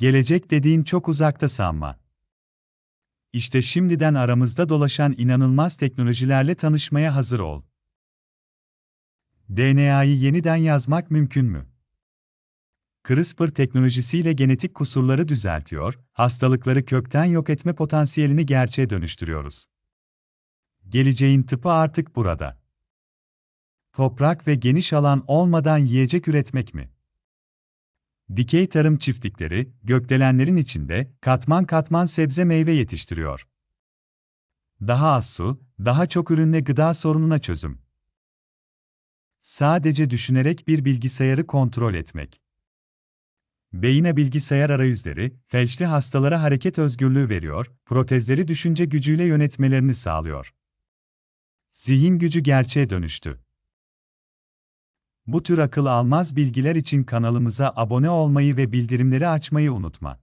Gelecek dediğin çok uzakta sanma. İşte şimdiden aramızda dolaşan inanılmaz teknolojilerle tanışmaya hazır ol. DNA'yı yeniden yazmak mümkün mü? CRISPR teknolojisiyle genetik kusurları düzeltiyor, hastalıkları kökten yok etme potansiyelini gerçeğe dönüştürüyoruz. Geleceğin tıpı artık burada. Toprak ve geniş alan olmadan yiyecek üretmek mi? Dikey tarım çiftlikleri, gökdelenlerin içinde katman katman sebze meyve yetiştiriyor. Daha az su, daha çok ürünle gıda sorununa çözüm. Sadece düşünerek bir bilgisayarı kontrol etmek. Beyine bilgisayar arayüzleri, felçli hastalara hareket özgürlüğü veriyor, protezleri düşünce gücüyle yönetmelerini sağlıyor. Zihin gücü gerçeğe dönüştü. Bu tür akıl almaz bilgiler için kanalımıza abone olmayı ve bildirimleri açmayı unutma.